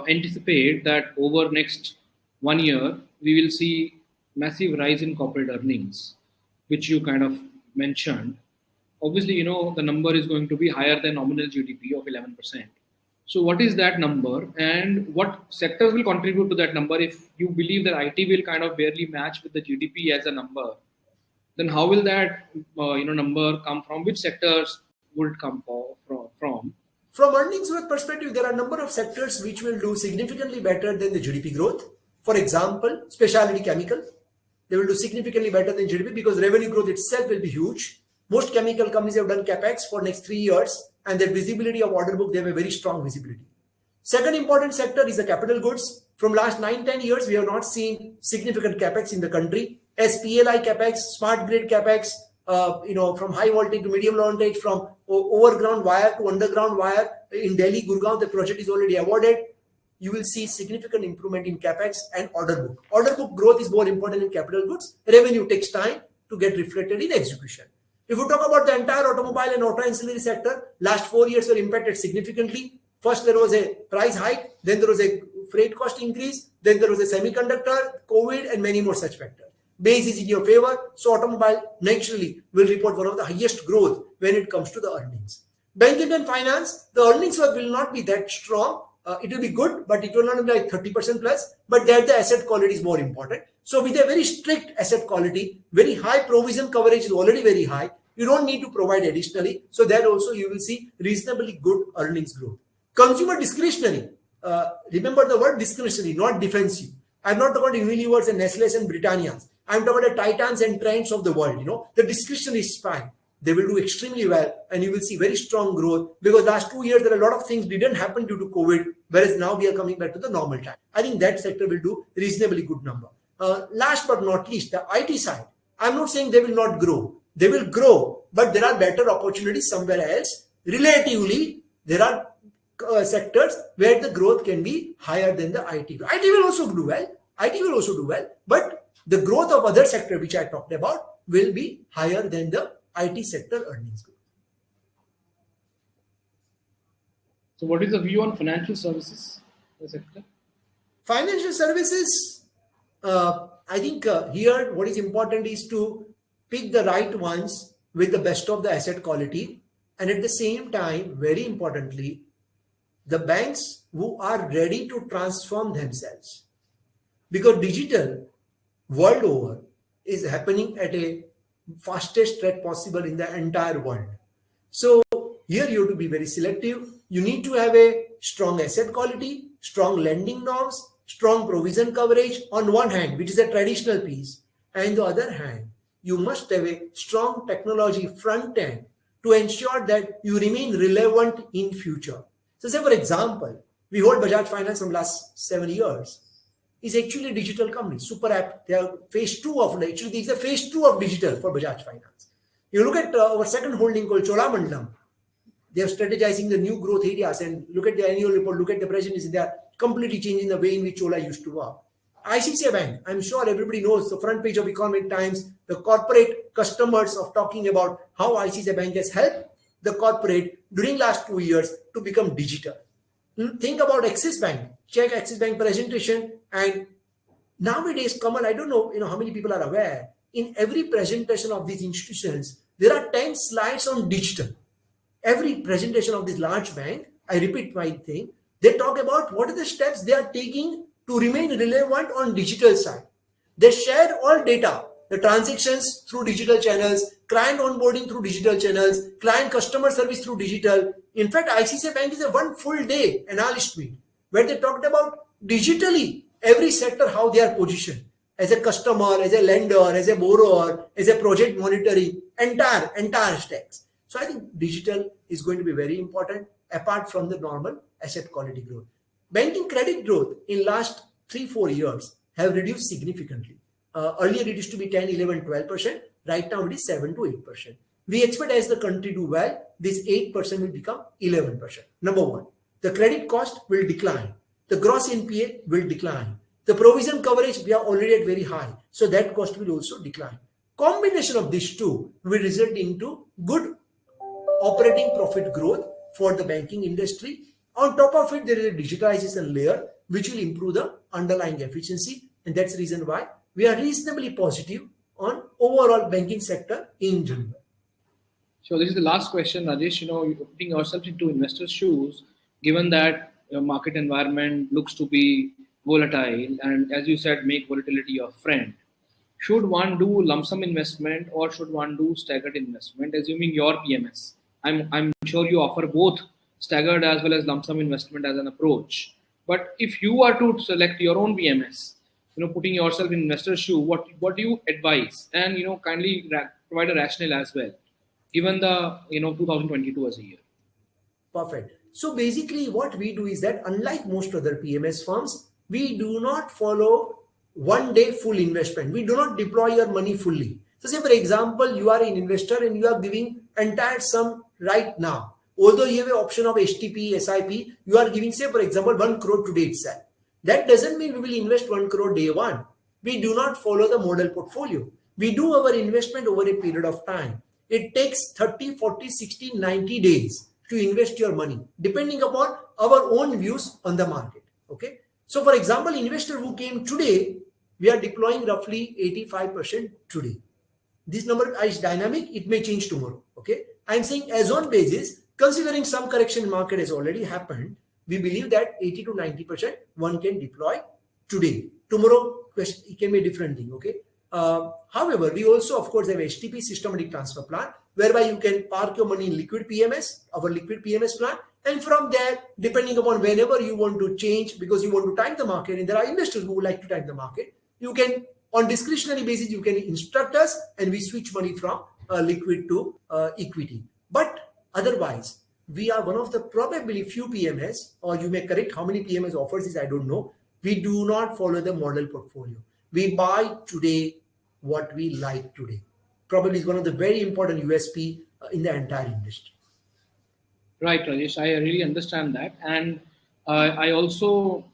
anticipate that over next 1 year we will see massive rise in corporate earnings, which you kind of mentioned, obviously the number is going to be higher than nominal GDP of 11%. So what is that number, and what sectors will contribute to that number? If you believe that IT will kind of barely match with the GDP as a number, then how will that number come from? Which sectors would it come from? From earnings growth perspective, there are a number of sectors which will do significantly better than the GDP growth. For example, specialty chemical, they will do significantly better than GDP because revenue growth itself will be huge. Most chemical companies have done Capex for next 3 years, and their visibility of order book, they have a very strong visibility. Second important sector is the capital goods. From last 9-10 years, we have not seen significant Capex in the country. As PLI Capex, smart grid Capex, from high voltage to medium voltage, from overground wire to underground wire. In Delhi, Gurgaon, the project is already awarded. You will see significant improvement in Capex and order book. Order book growth is more important in capital goods. Revenue takes time to get reflected in execution. If you talk about the entire automobile and auto ancillary sector, last 4 years were impacted significantly. First, there was a price hike, then there was a freight cost increase, then there was a semiconductor, COVID, and many more such factors. Base is in your favor, so automobile naturally will report one of the highest growth when it comes to the earnings. Banking and finance, the earnings will not be that strong. It will be good, but it will not be like 30% plus. But there the asset quality is more important. So with a very strict asset quality, very high provision coverage is already very high. You don't need to provide additionally. So that also you will see reasonably good earnings growth. Consumer discretionary. Remember the word discretionary, not defensive. I'm not talking about Unilevers and Nestle's and Britannia's. I'm talking about the Titans and Trends of the world. The discretionary is fine. They will do extremely well, and you will see very strong growth because last 2 years there are a lot of things didn't happen due to COVID, whereas now we are coming back to the normal time. I think that sector will do reasonably good number. Last but not least, the IT side. I'm not saying they will not grow. They will grow, but there are better opportunities somewhere else. Relatively, there are sectors where the growth can be higher than the IT. IT will also do well. IT will also do well, but the growth of other sector which I talked about will be higher than the IT sector earnings growth. So what is the view on financial services sector? Financial services, I think here what is important is to pick the right ones with the best of the asset quality, and at the same time, very importantly, the banks who are ready to transform themselves, because digital world over is happening at a fastest rate possible in the entire world. So here you have to be very selective. You need to have a strong asset quality, strong lending norms, strong provision coverage on one hand, which is a traditional piece, and on the other hand, you must have a strong technology front end to ensure that you remain relevant in future. So say for example, we hold Bajaj Finance from last 7 years. Is actually a digital company, super app. They are phase 2 of it. Actually, this is a phase 2 of digital for Bajaj Finance. You look at our second holding called Cholamandalam. They are strategizing the new growth areas, and look at the annual report, look at the presentation. They are completely changing the way in which Chola used to work. ICICI Bank, I'm sure everybody knows the front page of Economic Times, the corporate customers of talking about how ICICI Bank has helped the corporate during last 2 years to become digital. Think about Axis Bank. Check Axis Bank presentation, and nowadays, Kamal, I don't know, how many people are aware. In every presentation of these institutions, there are 10 slides on digital. Every presentation of this large bank, I repeat my thing, they talk about what are the steps they are taking to remain relevant on digital side. They share all data, the transactions through digital channels, client onboarding through digital channels, client customer service through digital. In fact, ICICI Bank is a one full day analyst meet where they talked about digitally every sector, how they are positioned as a customer, as a lender, as a borrower, as a project monitoring, entire stacks. So I think digital is going to be very important apart from the normal asset quality growth. Banking credit growth in last 3-4 years have reduced significantly. Earlier it used to be 10, 11, 12%. Right now it is 7 to 8%. We expect as the country do well, this 8% will become 11%. Number one, the credit cost will decline. The gross NPA will decline. The provision coverage, we are already at very high. So that cost will also decline. Combination of these two will result into good operating profit growth for the banking industry. On top of it, there is a digitalization layer which will improve the underlying efficiency. And that's the reason why we are reasonably positive on overall banking sector in general. So this is the last question, Rajesh. You're putting yourself into investors' shoes, given that market environment looks to be volatile, and as you said, make volatility your friend. Should one do lump sum investment or should one do staggered investment, assuming your PMS? I'm sure you offer both staggered as well as lump sum investment as an approach. But if you are to select your own PMS, putting yourself in investor's shoe, what do you advise? And kindly provide a rationale as well, given the 2022 as a year. Perfect. So basically, what we do is that unlike most other PMS firms, we do not follow one day full investment. We do not deploy your money fully. So say for example, you are an investor and you are giving entire sum right now. Although you have an option of STP, SIP, you are giving, say for example, 1 crore today itself. That doesn't mean we will invest 1 crore day one. We do not follow the model portfolio. We do our investment over a period of time. It takes 30, 40, 60, 90 days to invest your money, depending upon our own views on the market. Okay. So for example, investor who came today, we are deploying roughly 85% today. This number is dynamic. It may change tomorrow. Okay. I'm saying as on basis, considering some correction in market has already happened, we believe that 80 to 90% one can deploy today. Tomorrow, it can be a different thing. Okay. However, we also, of course, have STP, systematic transfer plan, whereby you can park your money in liquid PMS, our liquid PMS plan. And from there, depending upon whenever you want to change, because you want to time the market, and there are investors who would like to time the market, you can, on discretionary basis, you can instruct us and we switch money from liquid to equity. But otherwise, we are one of the probably few PMS, or you may correct how many PMS offers this, I don't know. We do not follow the model portfolio. We buy today what we like today. Probably is one of the very important USP in the entire industry. Right, Rajesh, I really understand that. And I also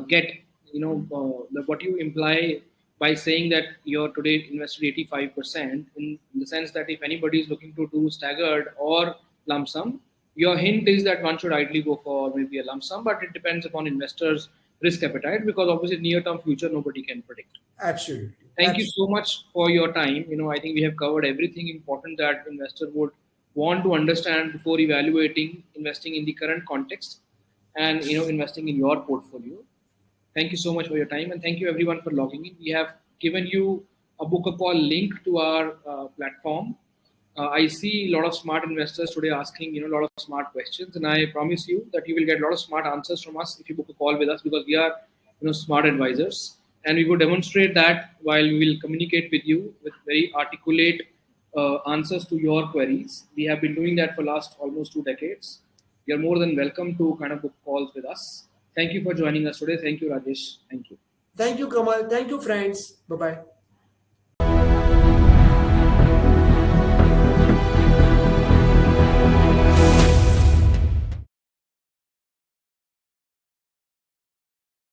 get, what you imply by saying that you're today invested 85% in the sense that if anybody is looking to do staggered or lump sum, your hint is that one should ideally go for maybe a lump sum, but it depends upon investors' risk appetite, because obviously near-term future nobody can predict. Absolutely. Thank you so much for your time. I think we have covered everything important that investor would want to understand before evaluating investing in the current context and investing in your portfolio. Thank you so much for your time, and thank you everyone for logging in. We have given you a book a call link to our platform. I see a lot of smart investors today asking a lot of smart questions, and I promise you that you will get a lot of smart answers from us if you book a call with us, because we are smart advisors, and we will demonstrate that while we will communicate with you with very articulate answers to your queries. We have been doing that for last almost 2 decades. You're more than welcome to kind of book calls with us. Thank you for joining us today. Thank you, Rajesh. Thank you. Thank you, Kamal. Thank you, friends. Bye-bye.